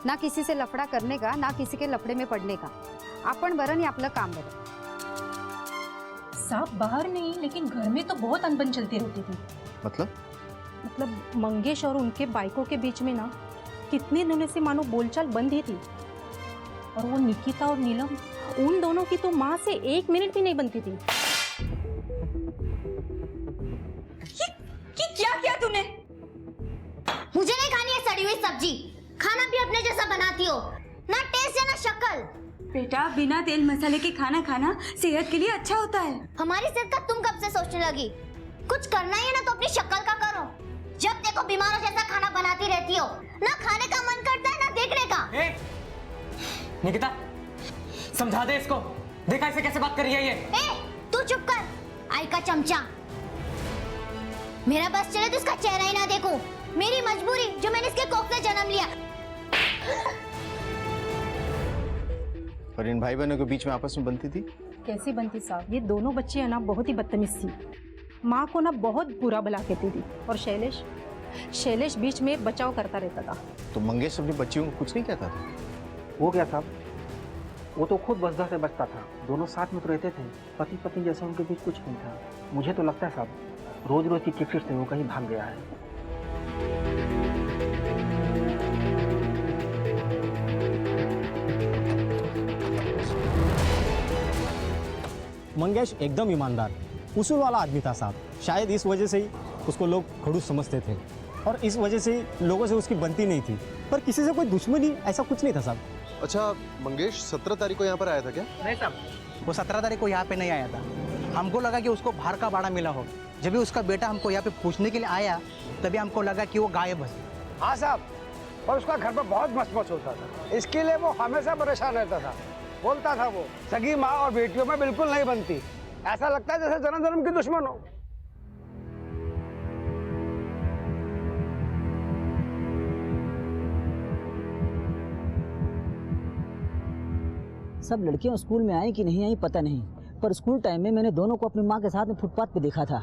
ना किसी से लफड़ा करने का, ना किसी के लफड़े में पड़ने का. आपण बरं आणि आपलं काम बरं. साहब बाहर नहीं, लेकिन घर में तो बहुत अनबन चलती रहती थी. मतलब मंगेश और उनके बाइकों के बीच में ना कितने दिनों से मानो बोलचाल बंद ही थी. और वो निकिता और नीलम, उन दोनों की तो माँ से 1 मिनट भी नहीं बनती थी. ये क्या किया तूने? मुझे नहीं खानी है सड़ी हुई सब्जी. खाना भी अपने जैसा बनाती हो, ना टेस्ट है ना शक्ल. बेटा, बिना तेल मसाले के खाना खाना सेहत के लिए अच्छा होता है. हमारी सेहत का तुम कब से सोचने लगी? कुछ करना ही है ना तो अपनी शक्ल का करो. जब देखो बीमारों जैसा खाना बनाती रहती हो. ना खाने का मन करता है ना देखने का. निकिता, समझा दे इसको. देखा इसे कैसे बात कर रही है ये. तू चुप कर. आई का चमचा. मेरा बस चले तो इसका चेहरा ही ना देखूं. मेरी मजबूरी जो मैंने इसके कोख से जन्म लिया. और इन भाई बहनों के बीच में आपस में बनती थी. कैसी बनती साहब, ये दोनों बच्चे है ना बहुत ही बदतमीज थी. माँ को ना बहुत बुरा भला कहती थी. और शैलेश बीच में बचाव करता रहता था. तो मंगेश अपनी बच्चियों को कुछ नहीं कहता था. वो क्या साहब, वो तो खुद बसदा से बचता था. दोनों साथ में तो रहते थे. पति पत्नी जैसा उनके बीच कुछ नहीं था. मुझे तो लगता है साहब रोज रोज की किटकिट से वो कहीं भाग गया है. मंगेश एकदम ईमानदार, उसूल वाला आदमी था साहब. शायद इस वजह से ही उसको लोग खड़ूस समझते थे और इस वजह से ही लोगों से उसकी बनती नहीं थी. पर किसी से कोई दुश्मनी ऐसा कुछ नहीं था साहब. अच्छा, मंगेश 17 तारीख को यहाँ पर आया था क्या? नहीं साहब, वो 17 तारीख को यहाँ पे नहीं आया था. हमको लगा कि उसको बाहर का बाड़ा मिला हो. जब भी उसका बेटा हमको यहाँ पे पूछने के लिए आया तभी हमको लगा कि वो गायब है. हाँ साहब, और उसका घर पर बहुत मस्त होता था. इसके लिए वो हमेशा परेशान रहता था. बोलता था वो सगी माँ और बेटियों में बिल्कुल नहीं बनती. ऐसा लगता है जैसे जन्म जन्म की दुश्मन हो. सब लड़कियां स्कूल में आई कि नहीं आई पता नहीं, पर स्कूल टाइम में मैंने दोनों को अपनी माँ के साथ में फुटपाथ पे देखा था.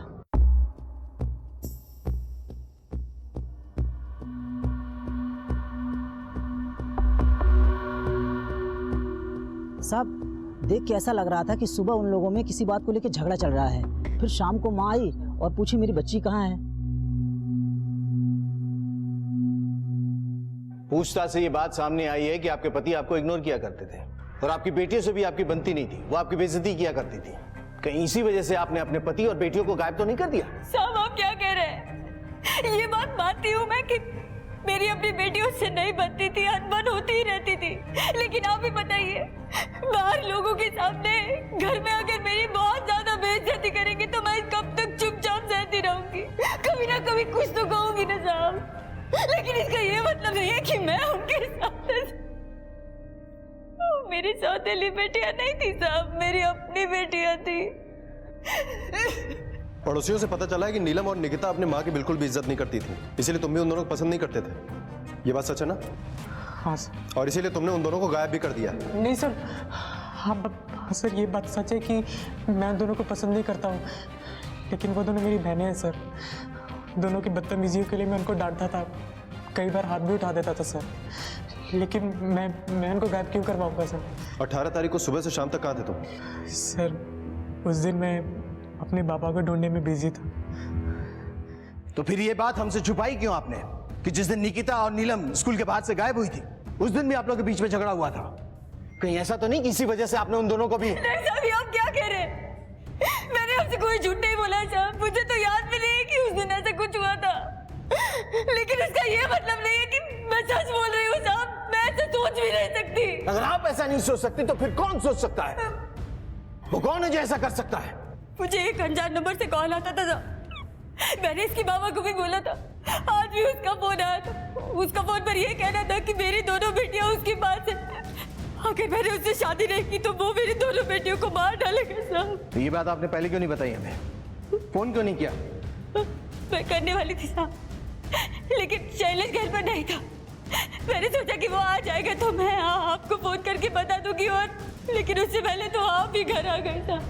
साहब देख के ऐसा लग रहा था कि सुबह उन लोगों में किसी बात को लेकर झगड़ा चल रहा है. फिर शाम को माँ आई और पूछी मेरी बच्ची कहाँ है. पूछताछ से ये बात सामने आई है कि आपके पति आपको इग्नोर किया करते थे और आपकी बेटियों से भी आपकी बनती नहीं थी. वो आपकी बेइज्जती किया करती थी. कहीं इसी वजह से आपने अपने पति और बेटियों को गायब तो नहीं कर दिया? साहब आप क्या कह रहे हैं? ये बात मानती हूँ मैं कि मेरी अपनी बेटियों से नहीं बनती थी, अनबन होती ही रहती थी. लेकिन आप ही बताइए, बाहर लोगों के सामने घर में अगर मेरी बहुत ज्यादा बेइज्जती करेंगे तो मैं कब तक चुपचाप सहती रहूंगी? कभी ना कभी कुछ तो कहूंगी ना साहब. लेकिन इसका ये मतलब नहीं है कि मैं उनके साथ. मेरी सौतेली बेटियां नहीं थी साहब, मेरी अपनी बेटियां थी. पड़ोसियों से पता चला है कि नीलम और निकिता अपने माँ की बिल्कुल भी इज्जत नहीं करती थी, इसीलिए तुम भी उन दोनों को पसंद नहीं करते थे. ये बात सच है ना? हाँ सर. और इसीलिए तुमने उन दोनों को गायब भी कर दिया? नहीं सर. हाँ सर, ये बात सच है कि मैं उन दोनों को पसंद नहीं करता हूँ, लेकिन वो दोनों मेरी बहनें हैं सर. दोनों की बदतमीजियों के लिए मैं उनको डांटता था, कई बार हाथ भी उठा देता था सर. लेकिन मैं उनको गायब क्यों करवाऊंगा सर? 18 तारीख को सुबह से शाम तक कहाँ थे तुम? सर उस दिन मैं अपने बाबा को ढूंढने में बिजी था. तो फिर ये बात हमसे छुपाई क्यों आपने कि जिस दिन निकिता और नीलम स्कूल के बाहर से गायब हुई थी उस दिन भी आप लोगों के बीच में झगड़ा हुआ था? कहीं ऐसा तो नहीं कि इसी वजह से आपने उन दोनों को भी? नहीं साहब, ये आप क्या कह रहे हैं? मैंने आपसे कोई झूठ नहीं बोला साहब. मुझे तो याद भी नहीं है कि उस दिन ऐसा कुछ हुआ था. लेकिन इसका ये मतलब नहीं है कि मैं सच बोल रही हूँ साहब. मैं ऐसा सोच भी नहीं सकती. अगर आप ऐसा नहीं सोच सकती तो फिर कौन सोच सकता है? वो कौन है जो ऐसा कर सकता है? मुझे एक अनजान नंबर से कॉल आता था. मैंने इसकी मामा को भी बोला था. आज भी उसका फोन आया था. उसका फोन पर यह कहना था कि मेरी दोनों बेटियां उसके पास हैं. अगर मैंने उससे शादी नहीं की तो वो मेरी दोनों बेटियों को मार डालेगा साहब. तो ये बात आपने पहले क्यों नहीं बताई हमें? फोन क्यों नहीं किया? मैं करने वाली थी साहब, लेकिन शैलेश घर पर नहीं था. मैंने सोचा कि वो आ जाएगा तो मैं आपको फोन करके बता दूंगी. और लेकिन उससे पहले तो आप ही घर आ गए था.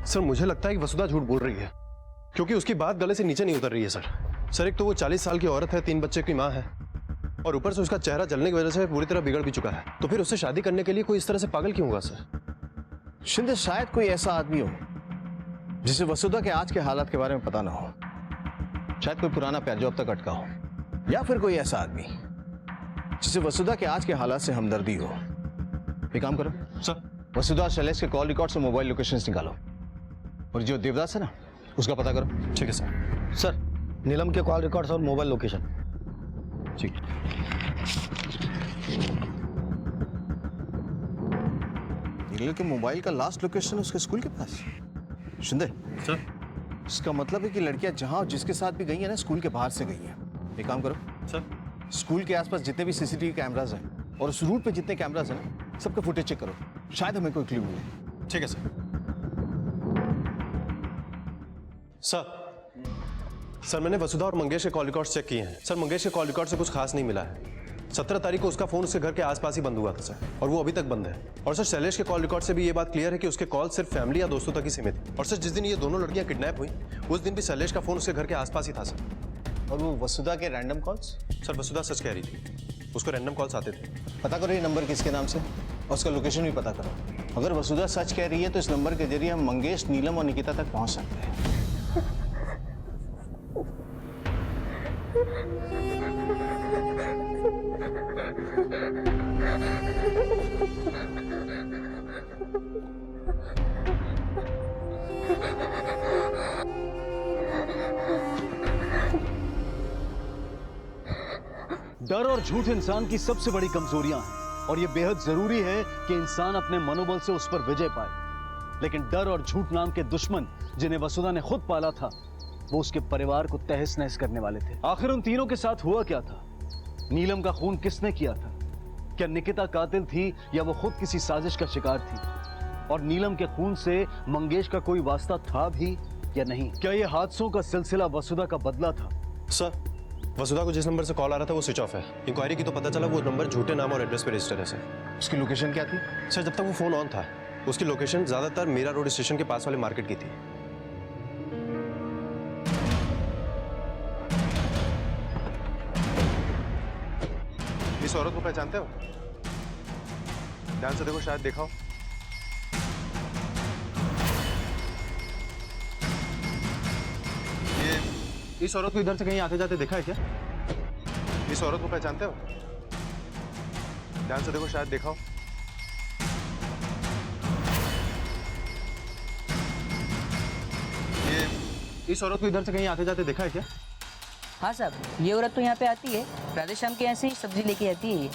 सर मुझे लगता है कि वसुधा झूठ बोल रही है. क्योंकि उसकी बात गले से नीचे नहीं उतर रही है सर। सर एक तो वो 40 साल की औरत है, 3 बच्चे की माँ है, और ऊपर से उसका चेहरा जलने की वजह से पूरी तरह बिगड़ भी चुका है। तो फिर उससे शादी करने के लिए कोई इस तरह से पागल क्यों होगा सर? शिंदे, शायद कोई ऐसा आदमी हो जिसे वसुधा के आज के हालात के बारे में पता ना हो। शायद कोई पुराना प्यार जो अब तक अटका हो, या फिर कोई ऐसा आदमी जिसे वसुधा के आज के हालात से हमदर्दी हो। एक काम करो सर, वसुधा और शैलेश के कॉल रिकॉर्ड से मोबाइल लोकेशंस निकालो, और जो देवदास है ना उसका पता करो। ठीक है सर। सर, नीलम के कॉल रिकॉर्ड्स और मोबाइल लोकेशन। ठीक। नीलम के मोबाइल का लास्ट लोकेशन उसके स्कूल के पास। शिंदे सर, इसका मतलब है कि लड़कियां जहां और जिसके साथ भी गई है ना, स्कूल के बाहर से गई हैं। एक काम करो सर, स्कूल के आसपास जितने भी सीसीटीवी कैमरास हैं और उस रूट पे जितने कैमरास हैं ना, सबका फुटेज चेक करो, शायद हमें कोई क्लू मिले। ठीक है सर। सर मैंने वसुधा और मंगेश के कॉल रिकॉर्ड्स चेक किए हैं। सर मंगेश के कॉल रिकॉर्ड से कुछ खास नहीं मिला है। 17 तारीख को उसका फोन उसके घर के आसपास ही बंद हुआ था सर, और वो अभी तक बंद है। और सर शैलेश के कॉल रिकॉर्ड से भी ये बात क्लियर है कि उसके कॉल सिर्फ फैमिली या दोस्तों तक ही सीमित है। और सर जिस दिन ये दोनों लड़कियां किडनैप हुई उस दिन भी शैलेश का फोन उसके घर के आसपास ही था सर। और वो वसुधा के रैंडम कॉल्स? सर वसुधा सच कह रही थी, उसको रैंडम कॉल्स आते थे। पता करो ये नंबर किसके नाम से और उसका लोकेशन भी पता करो। अगर वसुधा सच कह रही है तो इस नंबर के जरिए हम मंगेश, नीलम और निकिता तक पहुंच सकते हैं। डर और झूठ इंसान की सबसे बड़ी कमजोरियां हैं, और यह बेहद जरूरी है कि इंसान अपने मनोबल से उस पर विजय पाए। लेकिन डर और झूठ नाम के दुश्मन जिन्हें वसुधा ने खुद पाला था, वो उसके परिवार को तहस नहस करने वाले थे। आखिर उन तीनों के साथ हुआ क्या था? नीलम का खून किसने किया था? क्या निकिता कातिल थी या वो खुद किसी साजिश का शिकार थी? और नीलम के खून से मंगेश का कोई वास्ता था भी या नहीं? क्या ये हादसों का सिलसिला वसुधा का बदला था? सर वसुधा को जिस नंबर से कॉल आ रहा था वो स्विच ऑफ है। इंक्वायरी की तो पता चला वो नंबर झूठे नाम और एड्रेस पे रजिस्टर है सर। उसकी लोकेशन क्या थी? सर जब तक वो फोन ऑन था उसकी लोकेशन ज्यादातर मीरा रोड स्टेशन के पास वाले मार्केट की थी। इस औरत को पहचानते हो? ध्यान से देखो, शायद देखा हो। इस औरत को इधर से कहीं आते जाते देखा है क्या? इस औरत को पहचानते हो? ध्यान से देखो, शायद देखा हो। इस औरत को इधर से कहीं आते जाते देखा है क्या? हाँ साहब, ये औरत तो यहाँ पे आती है, राधे श्याम के यहाँ से ही सब्जी लेके आती है ये।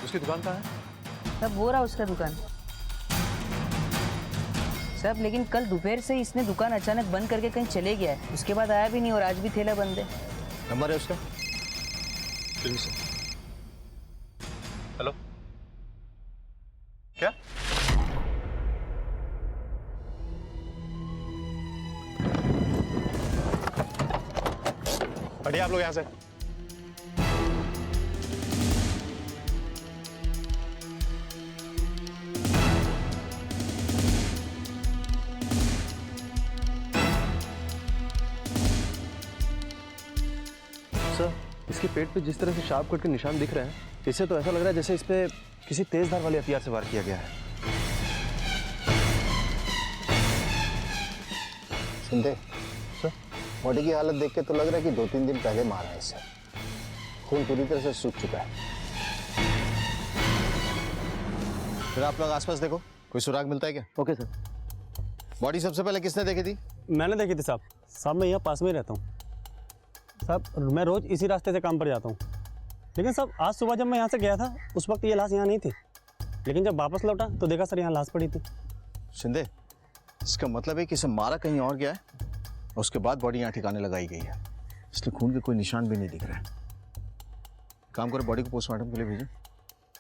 उसकी दुकान कहाँ है? सब वो रहा उसका दुकान। सब लेकिन कल दोपहर से इसने दुकान अचानक बंद करके कहीं चले गया है, उसके बाद आया भी नहीं और आज भी ठेला बंद है। नंबर है उसका? हेलो, क्या? बढ़िया, आप लोग यहां से। सर इसके पेट पे जिस तरह से शार्प कट के निशान दिख रहे हैं, इससे तो ऐसा लग रहा है जैसे इस पे किसी तेज धार वाले हथियार से वार किया गया है। सुनते सर, बॉडी की हालत देख के तो लग रहा है कि 2-3 दिन पहले मारा है इसे। खून पूरी तरह से सूख चुका है। फिर आप लोग आसपास देखो, कोई सुराग मिलता है क्या? Okay sir. बॉडी सबसे पहले किसने देखी थी? मैंने देखी थी साहब। साहब मैं यहाँ पास में ही रहता हूँ साहब, मैं रोज इसी रास्ते से काम पर जाता हूँ। लेकिन साहब आज सुबह जब मैं यहाँ से गया था उस वक्त ये लाश यहाँ नहीं थी, लेकिन जब वापस लौटा तो देखा सर यहाँ लाश पड़ी थी। शिंदे, इसका मतलब है कि इसे मारा कहीं और गया है और उसके बाद बॉडी यहाँ ठिकाने लगाई गई है, इसलिए खून के कोई निशान भी नहीं दिख रहा है। काम करो, बॉडी को पोस्टमार्टम के लिए भेजो,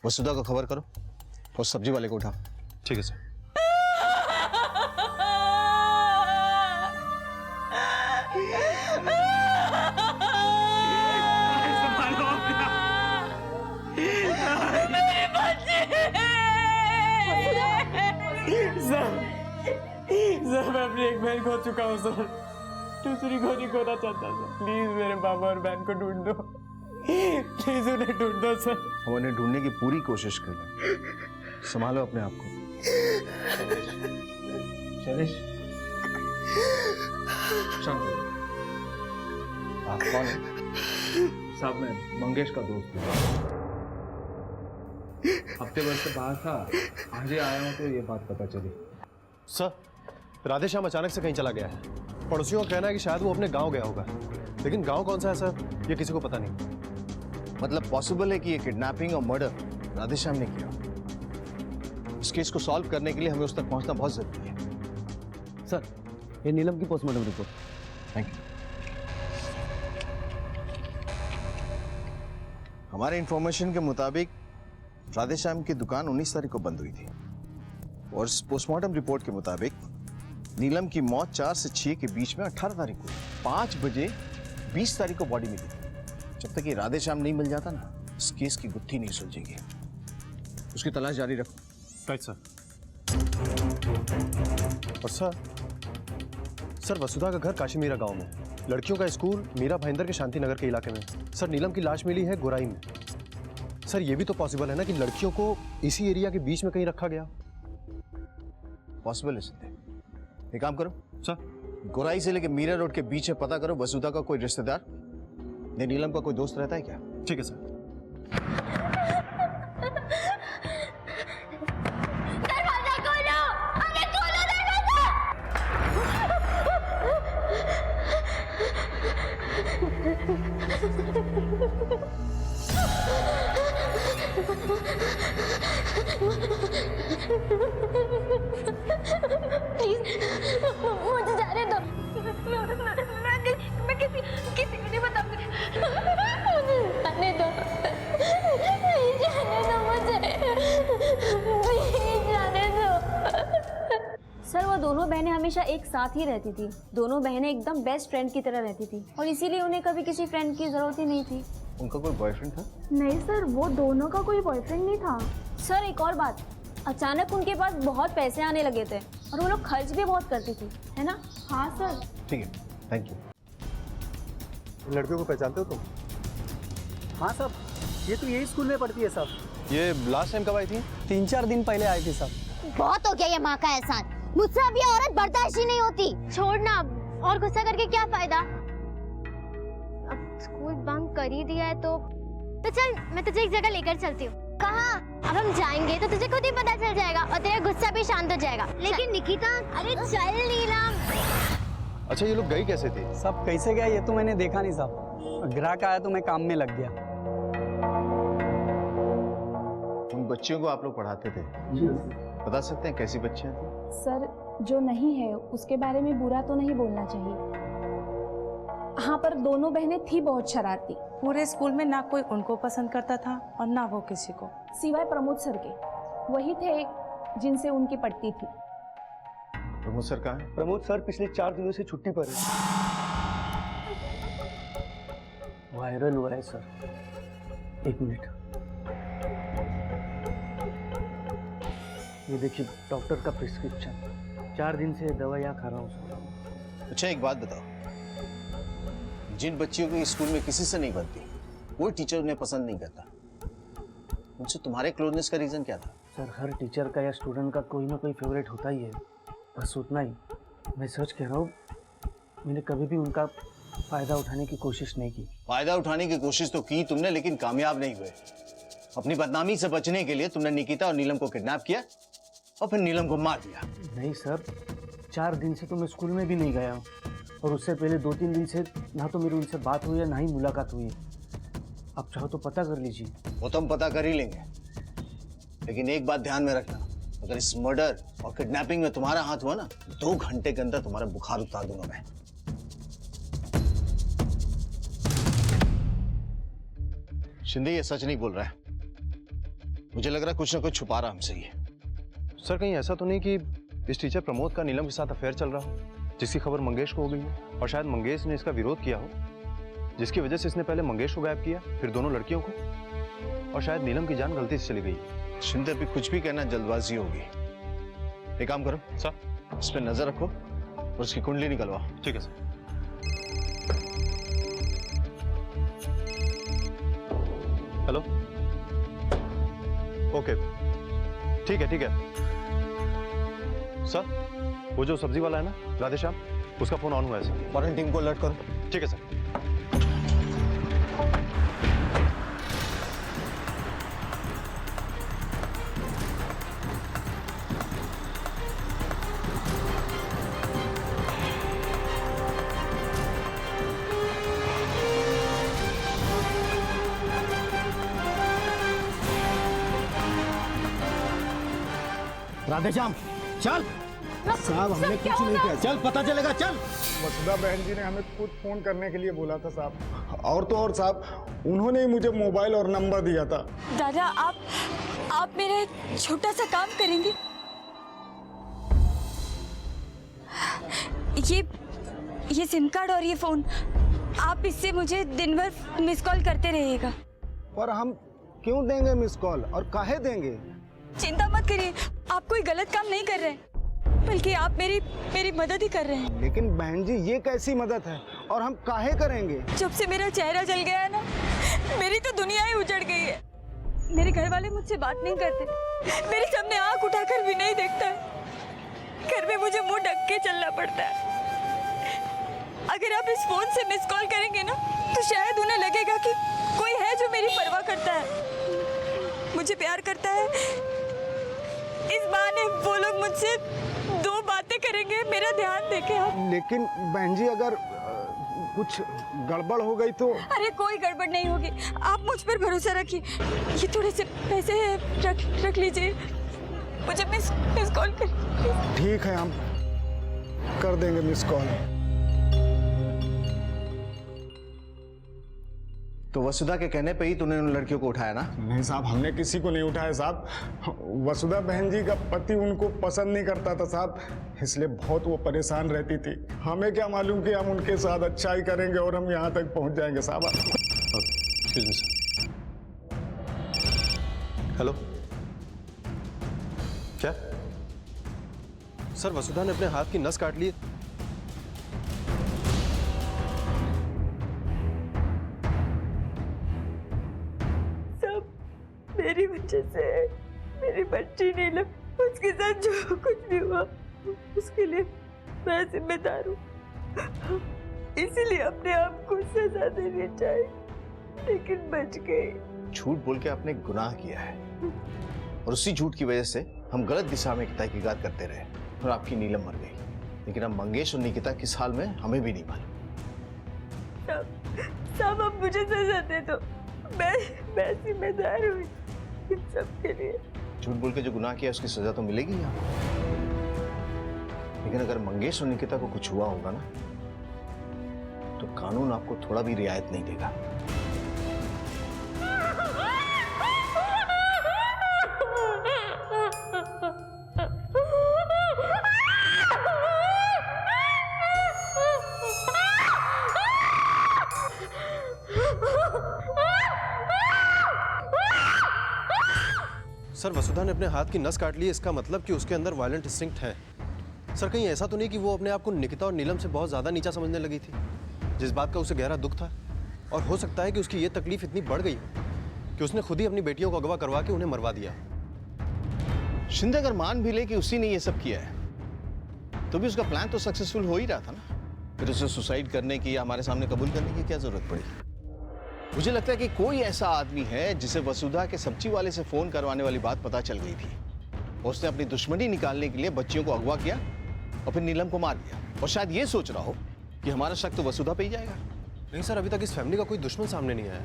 वसुधा को खबर करो और सब्जी वाले को उठाओ। ठीक है सर। सर मैं अपनी एक बहन खो चुका हूँ सर। दूसरी को नहीं खोना चाहता सर। प्लीज मेरे बाबा और बहन को ढूंढ दो, प्लीज उन्हें ढूंढ दो सर। हम उन्हें ढूंढने की पूरी कोशिश कर रहे हैं। संभालो अपने आप को। शैलेश, शांत हो। आप कौन है? साहब मैं मंगेश का दोस्त हूँ। हफ्ते भर से बाहर था, आज ही आया हूँ तो ये बात पता चली। सर, राधेश्याम अचानक से कहीं चला गया है। पड़ोसियों का कहना है कि शायद वो अपने गांव गया होगा, लेकिन गांव कौन सा है सर, ये किसी को पता नहीं। मतलब पॉसिबल है कि ये किडनैपिंग और मर्डर राधेश्याम ने किया। इस केस को सॉल्व करने के लिए हमें उस तक पहुंचना बहुत जरूरी है। सर, ये नीलम की पोस्टमार्टम रिपोर्ट। Thank you. हमारे इंफॉर्मेशन के मुताबिक राधेश्याम की दुकान 19 तारीख को बंद हुई थी और पोस्टमार्टम रिपोर्ट के मुताबिक नीलम की मौत 4 से 6 के बीच में 18 तारीख को 5 बजे 20 तारीख को बॉडी मिली थी। जब तक ये राधेश्याम नहीं मिल जाता ना, इस केस की गुत्थी नहीं सुलझेगी। उसकी तलाश जारी रखो। Right sir. और सर वसुधा का घर काशीमीरा गांव में, लड़कियों का स्कूल मीरा भाईंदर के शांति नगर के इलाके में। सर नीलम की लाश मिली है गोराई में। सर ये भी तो पॉसिबल है ना कि लड़कियों को इसी एरिया के बीच में कहीं रखा गया। पॉसिबल है सिद्धे। एक काम करो सर, गोराई से लेके मीरा रोड के बीच में पता करो वसुधा का कोई रिश्तेदार या नीलम का कोई दोस्त रहता है क्या? ठीक है सर। दरवाजा खोलो, अरे खोलो दरवाजा। प्लीज मुझे जाने दो। मैं किसी को नहीं बताऊंगी। मुझे जाने दो, नहीं जाने दो मुझे, नहीं जाने दो। सर वो दोनों बहनें हमेशा एक साथ ही रहती थी। दोनों बहनें एकदम बेस्ट फ्रेंड की तरह रहती थी और इसीलिए उन्हें कभी किसी फ्रेंड की जरूरत ही नहीं थी। उनका कोई बॉयफ्रेंड था? नहीं सर, वो दोनों का कोई बॉयफ्रेंड नहीं था। सर एक और बात, अचानक उनके पास बहुत पैसे आने लगे थे और वो लोग खर्च भी बहुत करती थी, है ना? हाँ सर। ठीक है, थैंक यू। इन लड़कियों को पहचानते हो तुम? हाँ साहब, ये तो यही स्कूल में पढ़ती है साहब। ये लास्ट टाइम कब आई थी? 3-4 दिन पहले आई थी साहब। बहुत हो गया ये माँ का एहसान। मुझसे अब ये औरत बर्दाश्त ही नहीं होती। छोड़ना और गुस्सा करके क्या फायदा। अब स्कूल बंक कर ही दिया है तो चल मैं तुझे एक जगह लेकर चलती हूँ। कहाँ? अब हम जाएंगे तो तुझे खुद ही पता चल जाएगा और तेरा गुस्सा भी शांत हो जाएगा। लेकिन निकिता, अरे चल नीलम। अच्छा ये लोग गई कैसे थी? सब कैसे गया ये तो मैंने देखा नहीं साहब। ग्राहक आया तो मैं काम में लग गया। उन बच्चियों को आप लोग पढ़ाते थे, बता सकते हैं कैसी बच्चियां थी? सर जो नहीं है उसके बारे में बुरा तो नहीं बोलना चाहिए। हाँ पर दोनों बहनें थी बहुत शरारती। पूरे स्कूल में ना कोई उनको पसंद करता था और ना वो किसी को, सिवाय प्रमोद सर के। वही थे जिनसे उनकी पटती थी। प्रमोद सर कहाँ है? प्रमोद सर पिछले 4 दिनों से छुट्टी पर है। वायरल हुआ है सर। 1 मिनट, ये देखिए डॉक्टर का प्रिस्क्रिप्शन। 4 दिन से दवाइयाँ खा रहा हूँ सर। अच्छा एक बात बताओ, जिन बच्चियों को स्कूल में किसी से नहीं बनती, कोई टीचर उन्हें पसंद नहीं करता, उनसे तुम्हारे क्लोजनेस का रीजन क्या था? सर हर टीचर का या स्टूडेंट का कोई ना कोई फेवरेट होता ही है, बस उतना ही। मैं सच कह रहा हूँ, मैंने कभी भी उनका फायदा उठाने की कोशिश नहीं की। फायदा उठाने की कोशिश तो की तुमने, लेकिन कामयाब नहीं हुए। अपनी बदनामी से बचने के लिए तुमने निकिता और नीलम को किडनैप किया और फिर नीलम को मार दिया। नहीं सर, 4 दिन से तो मैं स्कूल में भी नहीं गया हूँ और उससे पहले 2-3 दिन से ना तो मेरी उनसे बात हुई है ना ही मुलाकात हुई है। आप चाहो तो पता कर लीजिए। वो तो हम पता कर ही लेंगे, लेकिन एक बात ध्यान में रखना, अगर इस मर्डर और किडनैपिंग में तुम्हारा हाथ हुआ ना, 2 घंटे के अंदर तुम्हारा बुखार उतार दूंगा मैं। शिंदे ये सच नहीं बोल रहा है, मुझे लग रहा है कुछ ना कुछ छुपा रहा हमसे ये। सर कहीं ऐसा तो नहीं कि इस टीचर प्रमोद का नीलम के साथ अफेयर चल रहा हो, जिसकी खबर मंगेश को हो गई हो, और शायद मंगेश ने इसका विरोध किया हो, जिसकी वजह से इसने पहले मंगेश को गायब किया, फिर दोनों लड़कियों को, और शायद नीलम की जान गलती से चली गई। शिंदे भी कुछ भी कहना जल्दबाजी होगी। एक काम करो सर, इस पे नजर रखो और उसकी कुंडली निकलवाओ। ठीक है सर। हेलो, ओके, ठीक है सर। वो जो सब्जी वाला है ना राधेश्याम, उसका फोन ऑन हुआ है सर। फॉरेन टीम को अलर्ट करो। ठीक है सर। राधेश्याम चल। साहब हमने कुछ नहीं किया, चल पता चलेगा, चल। वसुधा बहन जी ने हमें खुद फोन करने के लिए बोला था साहब, और तो और साहब उन्होंने ही मुझे मोबाइल और नंबर दिया था। दादा आप मेरा एक छोटा सा काम करेंगे? ये सिम कार्ड और ये फोन, आप इससे मुझे दिन भर मिस कॉल करते रहिएगा। पर हम क्यों देंगे मिस कॉल, और काहे देंगे? चिंता मत करिए, आप कोई गलत काम नहीं कर रहे हैं, बल्कि आप मेरी मदद ही कर रहे हैं। लेकिन बहन जी ये कैसी मदद है, और हम काहे करेंगे? जब से मेरा चेहरा जल गया है ना, मेरी तो दुनिया ही उजड़ गई है। मेरे घर वाले मुझसे बात नहीं करते, मेरे सामने आंख उठाकर भी नहीं देखता है। घर में मुझे मुंह ढक के चलना पड़ता है। अगर आप इस फोन से मिस कॉल करेंगे ना, तो शायद उन्हें लगेगा कि कोई है जो मेरी परवाह करता है, मुझे प्यार करता है। इस बहाने वो लोग मुझसे 2 बातें करेंगे, मेरा ध्यान देके आप। लेकिन बहन जी अगर कुछ गड़बड़ हो गई तो? अरे कोई गड़बड़ नहीं होगी, आप मुझ पर भरोसा रखिए। ये थोड़े से पैसे रख लीजिए, मुझे मिस कॉल कर। ठीक है, हम कर देंगे मिस कॉल। तो वसुधा के कहने पे ही तूने उन लड़कियों को उठाया ना? नहीं साहब, हमने किसी को नहीं उठाया साहब। वसुधा बहन जी का पति उनको पसंद नहीं करता था साहब, इसलिए बहुत वो परेशान रहती थी। हमें क्या मालूम कि हम उनके साथ अच्छा ही करेंगे और हम यहाँ तक पहुँच जाएंगे साहब। Excuse me sir. हेलो, क्या सर वसुधा ने अपने हाथ की नस काट ली? मेरी वजह से मेरी बच्ची नीलम, उसके साथ जो कुछ भी हुआ उसके लिए मैं जिम्मेदार हूँ। इसीलिए अपने आप को सजा देनी चाहिए, लेकिन बच गई। झूठ बोल के आपने गुनाह किया है, और उसी झूठ की वजह से हम गलत दिशा में तहकीकात करते रहे और आपकी नीलम मर गई। लेकिन अब मंगेश और निकिता किस हाल में हमें भी नहीं मालूम। साहब अब मुझे सजा दे दो, मैं जिम्मेदार हूँ इन सब के लिए। झूठ बोल के जो गुनाह किया उसकी सजा तो मिलेगी यहाँ, लेकिन अगर मंगेश और निकिता को कुछ हुआ होगा ना, तो कानून आपको थोड़ा भी रियायत नहीं देगा। सर वसुधा ने अपने हाथ की नस काट ली, इसका मतलब कि उसके अंदर वायलेंट इंस्टिंक्ट है। सर कहीं ऐसा तो नहीं कि वो अपने आप को निकिता और नीलम से बहुत ज़्यादा नीचा समझने लगी थी, जिस बात का उसे गहरा दुख था? और हो सकता है कि उसकी ये तकलीफ इतनी बढ़ गई कि उसने खुद ही अपनी बेटियों को अगवा करवा के उन्हें मरवा दिया। शिंदे अगर मान भी ले कि उसी ने ये सब किया है, तो भी उसका प्लान तो सक्सेसफुल हो ही रहा था ना। फिर उसे सुसाइड करने की या हमारे सामने कबूल करने की क्या जरूरत पड़ी? मुझे लगता है कि कोई ऐसा आदमी है जिसे वसुधा के सब्जी वाले से फोन करवाने वाली बात पता चल गई थी, और उसने अपनी दुश्मनी निकालने के लिए बच्चियों को अगवा किया और फिर नीलम को मार दिया, और शायद ये सोच रहा हो कि हमारा शक तो वसुधा पे ही जाएगा। नहीं सर, अभी तक इस फैमिली का कोई दुश्मन सामने नहीं आया।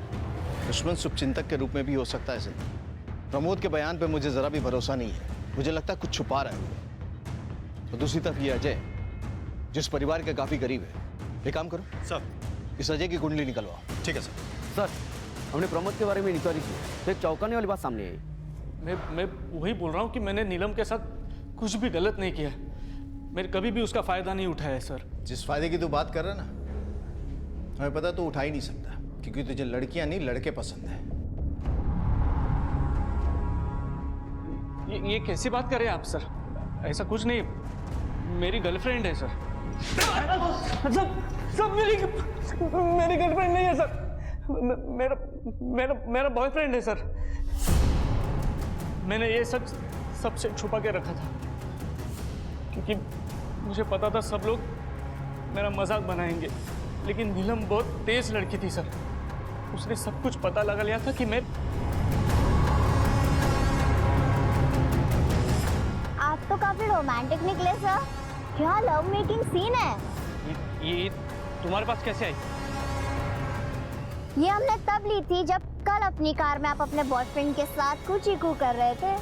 दुश्मन शुभचिंतक के रूप में भी हो सकता है सर। प्रमोद के बयान पे मुझे जरा भी भरोसा नहीं है, मुझे लगता है कुछ छुपा रहा है। और दूसरी तरफ ये अजय, जिस परिवार के काफी गरीब है। एक काम करो सर, इस अजय की कुंडली निकलवाओ। ठीक है सर। सर हमने प्रमोद के बारे में इंक्वायरी की, तो एक चौंकाने वाली बात सामने आई। मैं वही बोल रहा हूँ कि मैंने नीलम के साथ कुछ भी गलत नहीं किया। मैंने कभी भी उसका फायदा नहीं उठाया है सर। जिस फायदे की तू बात कर रहा है ना, हमें पता तो उठा ही नहीं सकता, क्योंकि तुझे लड़कियां नहीं लड़के पसंद है। ये कैसी बात कर रहे हैं आप सर? ऐसा कुछ नहीं, मेरी गर्लफ्रेंड है सर। सब मेरी गर्लफ्रेंड नहीं है सर। मेरा बॉयफ्रेंड है सर। मैंने ये सच सबसे छुपा के रखा था क्योंकि मुझे पता था सब लोग मेरा मजाक बनाएंगे, लेकिन नीलम बहुत तेज लड़की थी सर। उसने सब कुछ पता लगा लिया था कि मैं। आप तो काफी रोमांटिक निकले सर। क्या लव मेकिंग सीन है? ये तुम्हारे पास कैसे आई? ये हमने तब ली थी जब कल अपनी कार में आप अपने बॉयफ्रेंड के साथ कुची-कू कर रहे थे।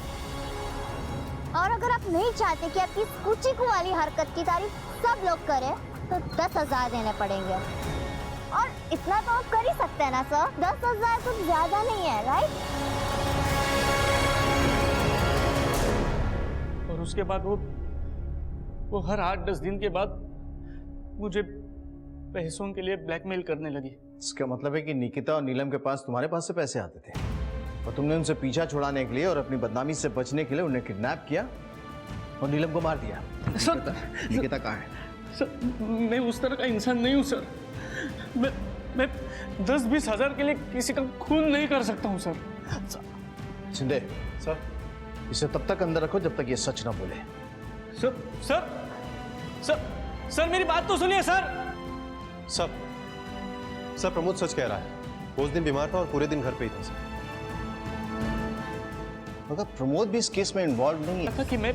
और अगर आप नहीं चाहते कि आपकी कुची-कू वाली हरकत की तारीफ सब लोग करें तो 10,000 देने पड़ेंगे। और इतना तो आप कर ही सकते हैं ना सर? 10,000 कुछ ज्यादा नहीं है, राइट? और उसके बाद वो हर 8-10 दिन के बाद मुझे पैसों के लिए ब्लैकमेल करने लगी। इसका मतलब है कि निकिता और नीलम के पास तुम्हारे पास से पैसे आते थे और तुमने उनसे पीछा छुड़ाने के लिए और अपनी बदनामी से बचने के लिए उन्हें किडनैप किया और नीलम को मार दिया। निकिता कहाँ है? सर, मैं उस तरह का इंसान नहीं हूँ सर। मैं 10-20 हज़ार के लिए किसी का खून नहीं कर सकता हूँ सर। शिंदे सर, इसे तब तक अंदर रखो जब तक ये सच ना बोले। सर सर सर सर मेरी बात तो सुनिए सर। सर प्रमोद सच कह रहा है। वो उस दिन बीमार था और पूरे दिन घर पे ही था सर। मगर प्रमोद भी इस केस में इन्वॉल्व नहीं है। कि मैं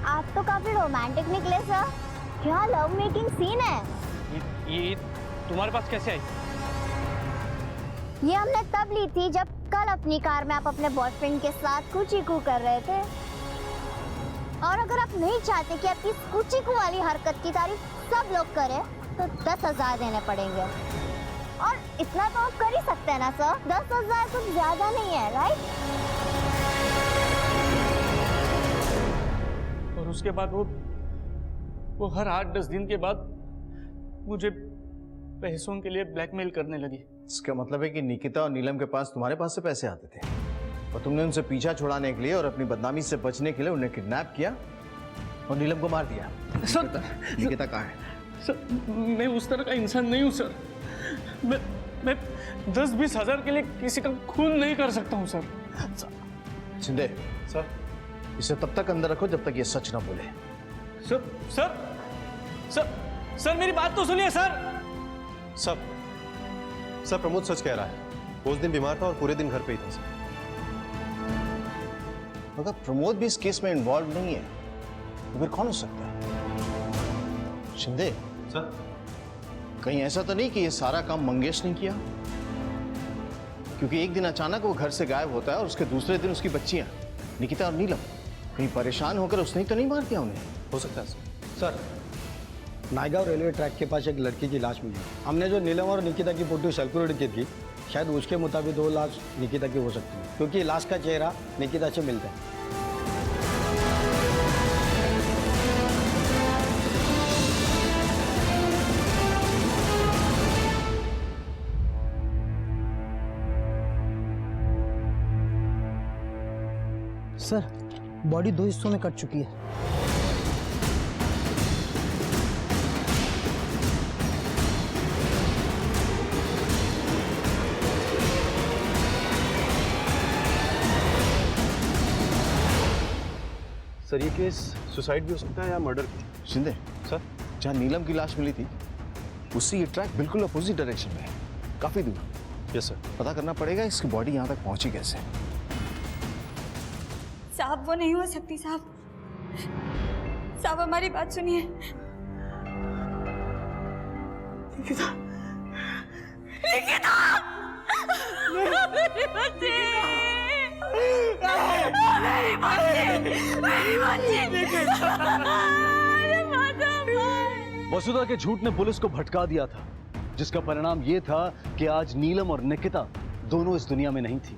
आप तो काफी रोमांटिक निकले सर। क्या लव मेकिंग सीन है? ये तुम्हारे पास कैसे आई? ये हमने तब ली थी जब कल अपनी कार में आप अपने बॉयफ्रेंड के साथ कुची-कू कर रहे थे। और अगर आप नहीं चाहते कि आपकी कुची-कू वाली हरकत की तारीफ सब लोग करें तो 10,000 देने पड़ेंगे। और इतना तो आप कर ही सकते हैं ना सर? 10,000 कुछ ज्यादा नहीं है, राइट? और उसके बाद वो हर 8-10 दिन के बाद मुझे पैसों के लिए ब्लैकमेल करने लगी। इसका मतलब है कि निकिता और नीलम के पास तुम्हारे पास से पैसे आते थे और तुमने उनसे पीछा छुड़ाने के लिए और अपनी बदनामी से बचने के लिए उन्हें किडनैप किया और नीलम को मार दिया। सर, निकिता कहाँ है? सर, मैं उस तरह का इंसान नहीं हूँ सर। मैं 10-20 हज़ार के लिए किसी का खून नहीं कर सकता हूँ सर। शिंदे सर, इसे तब तक अंदर रखो जब तक ये सच ना बोले। सर सर सर सर मेरी बात तो सुनिए सर। सर प्रमोद सच कह रहा है। वो उस दिन बीमार था और पूरे दिन घर पे ही था सर। मगर प्रमोद भी इस केस में इन्वॉल्व नहीं है तो फिर कौन हो सकता है? शिंदे सर, कहीं ऐसा तो नहीं कि ये सारा काम मंगेश ने किया? क्योंकि एक दिन अचानक वो घर से गायब होता है और उसके दूसरे दिन उसकी बच्चियां निकिता और नीलम, कहीं परेशान होकर उसने तो नहीं मार दिया उन्हें? हो सकता है सर, नायगांव रेलवे ट्रैक के पास एक लड़की की लाश मिली। हमने जो नीलम और निकिता की फोटो सर्कुलेट की थी, शायद उसके मुताबिक 2 लाश निकिता की हो सकती है, क्योंकि लाश का चेहरा निकिता से मिलता है। सर, बॉडी 2 हिस्सों में कट चुकी है। सर ये केस सुसाइड भी हो सकता है या मर्डर? शिंदे सर, जहाँ नीलम की लाश मिली थी उससे ये ट्रैक बिल्कुल अपोजिट डायरेक्शन में है, काफी दूर। Yes sir. पता करना पड़ेगा इसकी बॉडी यहाँ तक पहुंची कैसे। साहब वो नहीं हो सकती साहब। साहब हमारी बात सुनिए। निकिता, निकिता, मेरी बच्ची, मेरी बच्ची, मेरी बच्ची। वसुधा के झूठ ने पुलिस को भटका दिया था, जिसका परिणाम ये था कि आज नीलम और निकिता दोनों इस दुनिया में नहीं थी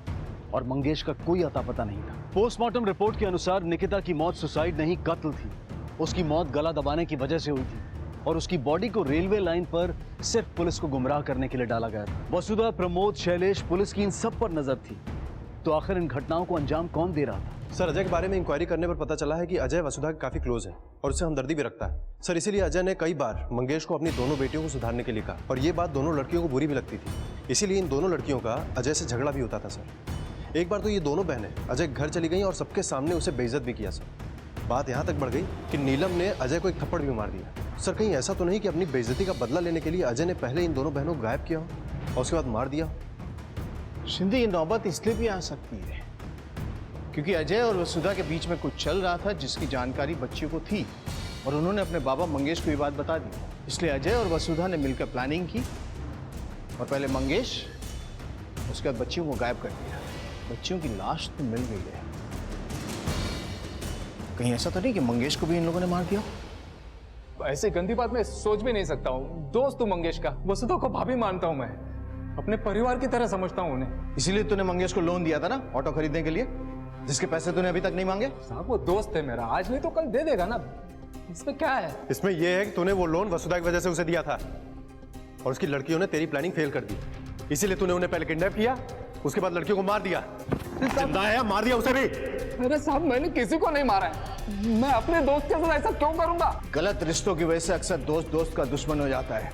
और मंगेश का कोई अता पता नहीं था। पोस्टमार्टम रिपोर्ट के अनुसार निकिता की मौत सुसाइड नहीं, कत्ल थी। उसकी मौत गला दबाने की वजह से हुई थी और उसकी बॉडी को रेलवे लाइन पर सिर्फ पुलिस को गुमराह करने के लिए डाला गया था। वसुधा, प्रमोद, शैलेश, पुलिस की इन सब पर नजर थी। तो आखिर इन घटनाओं को अंजाम कौन दे रहा था? सर, अजय के बारे में इंक्वायरी करने पर पता चला है कि अजय वसुधा के काफी क्लोज है और उससे हमदर्दी भी रखता है सर। इसीलिए अजय ने कई बार मंगेश को अपनी दोनों बेटियों को सुधारने के लिए कहा, और ये बात दोनों लड़कियों को बुरी भी लगती थी। इसीलिए इन दोनों लड़कियों का अजय से झगड़ा भी होता था सर। एक बार तो ये दोनों बहनें अजय के घर चली गई और सबके सामने उसे बेइज्जत भी किया सर। बात यहाँ तक बढ़ गई कि नीलम ने अजय को एक थप्पड़ भी मार दिया। सर कहीं ऐसा तो नहीं कि अपनी बेइज्जती का बदला लेने के लिए अजय ने पहले इन दोनों बहनों को गायब किया हो और उसके बाद मार दिया? शिंदे, ये नौबत इसलिए भी आ सकती है क्योंकि अजय और वसुधा के बीच में कुछ चल रहा था जिसकी जानकारी बच्चियों को थी, और उन्होंने अपने बाबा मंगेश को ये बात बता दी। इसलिए अजय और वसुधा ने मिलकर प्लानिंग की और पहले मंगेश, उसके बाद बच्चियों को गायब कर दिया। बच्चियों की लाश तो मिल गई है, कहीं ऐसा तो नहीं कि मंगेश को भी इन लोगों ने मार दिया? ऐसी गंदी बात मैं सोच भी नहीं सकता हूँ। दोस्त हूँ मंगेश का, वसुधा को भाभी मानता हूँ, मैं अपने परिवार की तरह समझता हूँ उन्हें। इसीलिए तूने मंगेश को लोन दिया था ना ऑटो खरीदने के लिए, जिसके पैसे तूने अभी तक नहीं मांगे? साहब वो दोस्त है मेरा, आज नहीं तो कल दे देगा ना, इसमें क्या है? इसमें यह है कि तूने वो लोन वसुधा की वजह से उसे दिया था और उसकी लड़कियों ने तेरी प्लानिंग फेल कर दी। इसीलिए तूने उन्हें पहले किडनैप किया, उसके बाद लड़कियों को मार दिया। जिंदा है, मार दिया उसे भी। अरे साहब मैंने किसी को नहीं मारा है, मैं अपने दोस्त के साथ ऐसा क्यों करूंगा? गलत रिश्तों की वजह से अक्सर दोस्त दोस्त का दुश्मन हो जाता है,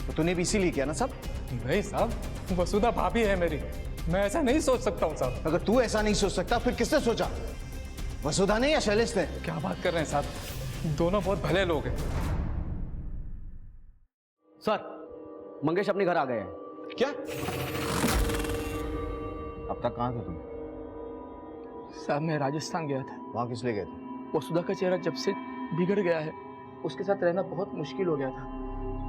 तो तूने भी इसीलिए किया ना सब? नहीं साहब, वसुधा भाभी है मेरी, मैं ऐसा नहीं सोच सकता हूँ साहब। अगर तू ऐसा नहीं सोच सकता फिर किसने सोचा? वसुधा ने या शैलेश ने? क्या बात कर रहे हैं साहब, दोनों बहुत भले लोग हैं। सर मंगेश अपने घर आ गए हैं। क्या? अब तक कहाँ थे तुम? साहब मैं राजस्थान गया था। वहां किस लिए गए थे? वसुधा का चेहरा जब से बिगड़ गया है, उसके साथ रहना बहुत मुश्किल हो गया था।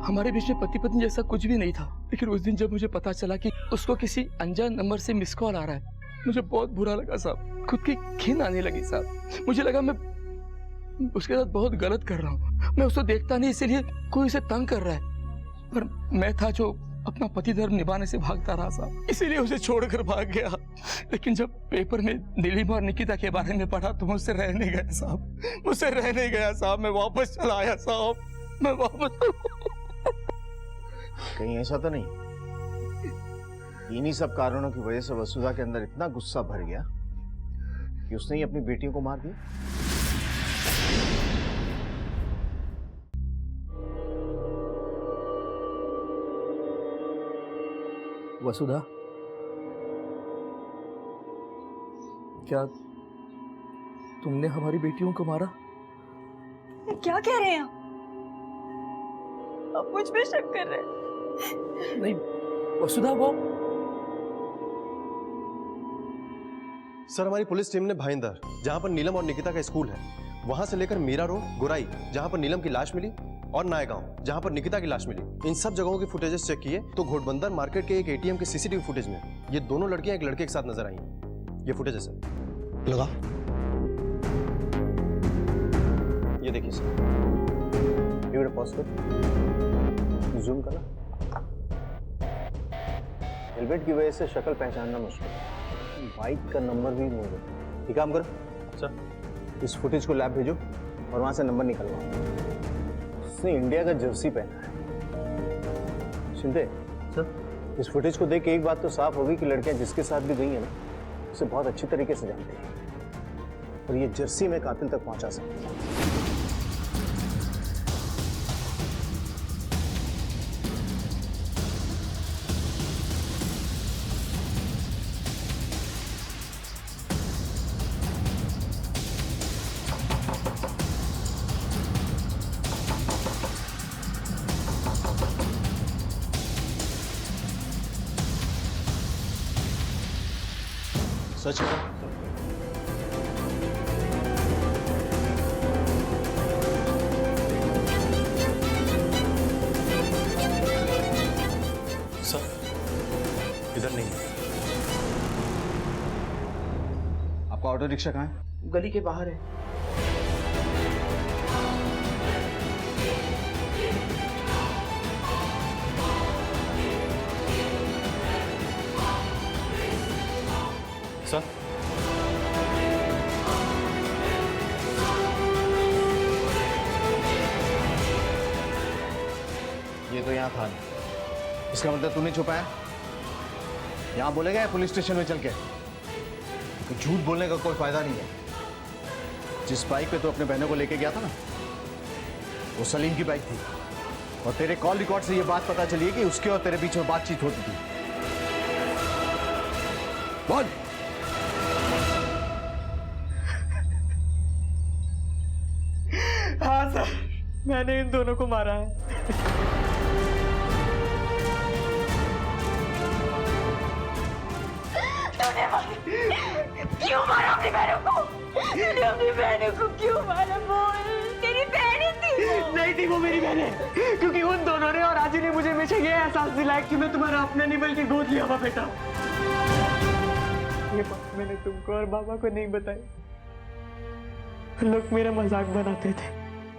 हमारे बीच में पति पत्नी जैसा कुछ भी नहीं था, लेकिन उस दिन जब मुझे पता चला कि उसको किसी अनजान नंबर से मिस कॉल आ रहा है, मुझे बहुत बुरा लगा साहब। खुद की घिन आने लगी साहब। मुझे लगा मैं उसके साथ बहुत गलत कर रहा हूँ। मैं उसको देखता नहीं, इसीलिए कोई उसे तंग कर रहा है, पर मैं था जो अपना पति धर्म निभाने से भागता रहा साहब, इसीलिए उसे छोड़कर भाग गया। लेकिन जब पेपर में नीलिमा और निकिता के बारे में पढ़ा तो मुझसे रह नहीं गया साहब, मुझसे रह नहीं गया साहब। मैं वापस चला आया साहब, मैं वापस। कहीं ऐसा तो नहीं इन्हीं सब कारणों की वजह से वसुधा के अंदर इतना गुस्सा भर गया कि उसने ही अपनी बेटियों को मार दिया? वसुधा, क्या तुमने हमारी बेटियों को मारा? क्या कह रहे हैं आप मुझ पे शक कर रहे हैं? नहीं वसुधा, वो सर हमारी पुलिस टीम ने भाईंदर, जहां पर नीलम और निकिता का स्कूल है, वहां से लेकर मीरा रोड, गुराई जहां पर नीलम की लाश मिली, और नायगांव जहां पर निकिता की लाश मिली, इन सब जगहों के फुटेजेस चेक किए तो घोड़बंदर मार्केट के एक एटीएम के सीसीटीवी फुटेज में ये दोनों लड़कियां एक लड़के के साथ नजर आई हैं। ये फुटेज है सर। लगा? ये देखिए सर, ये पॉज कर, जूम करना। हेलमेट की वजह से शक्ल पहचानना मुश्किल है, बाइक का नंबर भी नहीं है। एक काम करो सर, इस फुटेज को लैब भेजो और वहां से नंबर निकलवाओ। उसने इंडिया का जर्सी पहना है। शिंदे सर, इस फुटेज को देख के एक बात तो साफ होगी कि लड़कियां जिसके साथ भी गई है ना, उसे बहुत अच्छी तरीके से जानती है और ये जर्सी में कातिल तक पहुंचा सकती है। सच है सर, इधर नहीं है। आपका ऑटो रिक्शा कहाँ है? गली के बाहर है। सर ये तो यहाँ था नहीं, इसका मतलब तूने छुपाया? यहाँ बोलेगा या पुलिस स्टेशन में चल के? तो झूठ बोलने का कोई फायदा नहीं है। जिस बाइक पे तो अपने बहनों को लेके गया था ना, वो सलीम की बाइक थी। और तेरे कॉल रिकॉर्ड से ये बात पता चली है कि उसके और तेरे बीच में बातचीत होती थी। बोल। हाँ सर, मैंने इन दोनों को मारा है। क्यों मारा अपनी बहनों को? तूने अपनी बहनों को क्यों मारा? बोल, तेरी बहनें थी वो। नहीं थी वो मेरी बहनें, क्योंकि उन दोनों ने और राजी ने मुझे हमेशा ये एहसास दिलाया कि मैं तुम्हारा अपना नहीं बल्कि गोद लिया हुआ बेटा। ये बात मैंने तुमको और बाबा को नहीं बताई। लोग मेरा मजाक बनाते थे,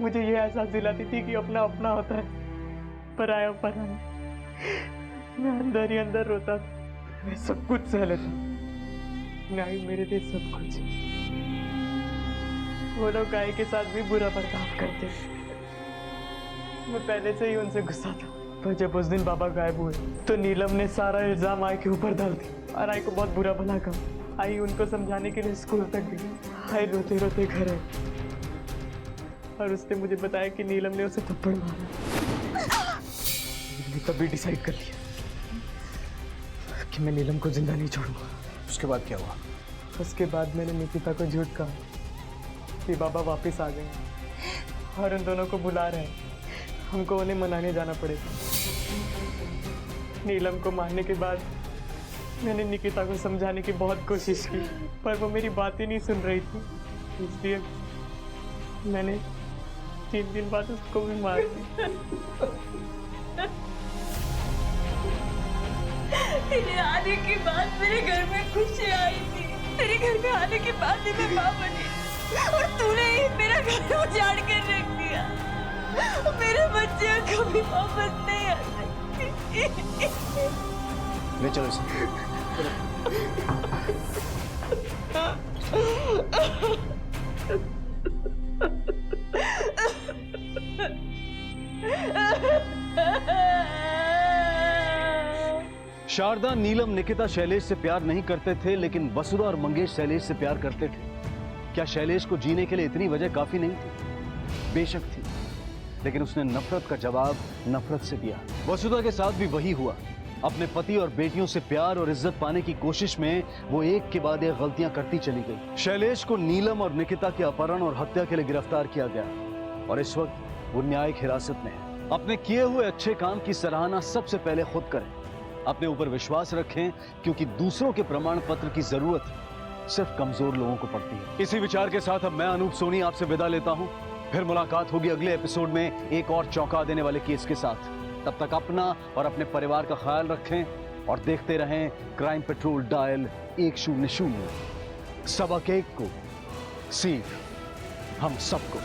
मुझे ये एहसास दिलाती थी कि अपना अपना होता है, पराया पराया। मैं अंदर ही अंदर रोता था, मैं सब कुछ सह लेता, नहीं मेरे लिए सब कुछ। वो लोग गाय के साथ भी बुरा बर्ताव करते थे, मैं पहले से ही उनसे गुस्सा था। पर जब उस दिन बाबा गायब हुए तो नीलम ने सारा इल्जाम आई के ऊपर डाल दिया और आई को बहुत बुरा भला कहा। आई उनको समझाने के लिए स्कूल तक गई, आई रोते रोते घर आई और उसने मुझे बताया कि नीलम ने उसे थप्पड़ मारा। मैंने तभी डिसाइड कर लिया कि मैं नीलम को जिंदा नहीं छोड़ूंगा। उसके बाद क्या हुआ? उसके बाद मैंने निकिता को झूठ कहा कि बाबा वापस आ गए और उन दोनों को बुला रहे हैं, हमको उन्हें मनाने जाना पड़ेगा। नीलम को मारने के बाद मैंने निकिता को समझाने की बहुत कोशिश की, पर वो मेरी बात ही नहीं सुन रही थी, इसलिए मैंने 3 दिन बाद उसको भी मार दिया। तेरे आने के बाद मेरे घर में खुशी आई थी। तेरे घर में आने के बाद ही मैं माँ बनी और तूने ही मेरा घर उजाड़ कर रख दिया। मेरे बच्चे कभी वापस नहीं आ सकते। ले चलो इसे। शारदा, नीलम, निकिता शैलेश से प्यार नहीं करते थे, लेकिन वसुधा और मंगेश शैलेश से प्यार करते थे। क्या शैलेश को जीने के लिए इतनी वजह काफी नहीं थी? बेशक थी, लेकिन उसने नफरत का जवाब नफरत से दिया। वसुधा के साथ भी वही हुआ। अपने पति और बेटियों से प्यार और इज्जत पाने की कोशिश में वो एक के बाद एक गलतियां करती चली गई। शैलेश को नीलम और निकिता के अपहरण और हत्या के लिए गिरफ्तार किया गया और इस वक्त वो न्यायिक हिरासत में है। अपने किए हुए अच्छे काम की सराहना सबसे पहले खुद करें, अपने ऊपर विश्वास रखें, क्योंकि दूसरों के प्रमाण पत्र की जरूरत सिर्फ कमजोर लोगों को पड़ती है। इसी विचार के साथ अब मैं अनूप सोनी आपसे विदा लेता हूं। फिर मुलाकात होगी अगले एपिसोड में एक और चौंका देने वाले केस के साथ। तब तक अपना और अपने परिवार का ख्याल रखें और देखते रहें क्राइम पेट्रोल डायल 100। 1 को सिर्फ हम सबको।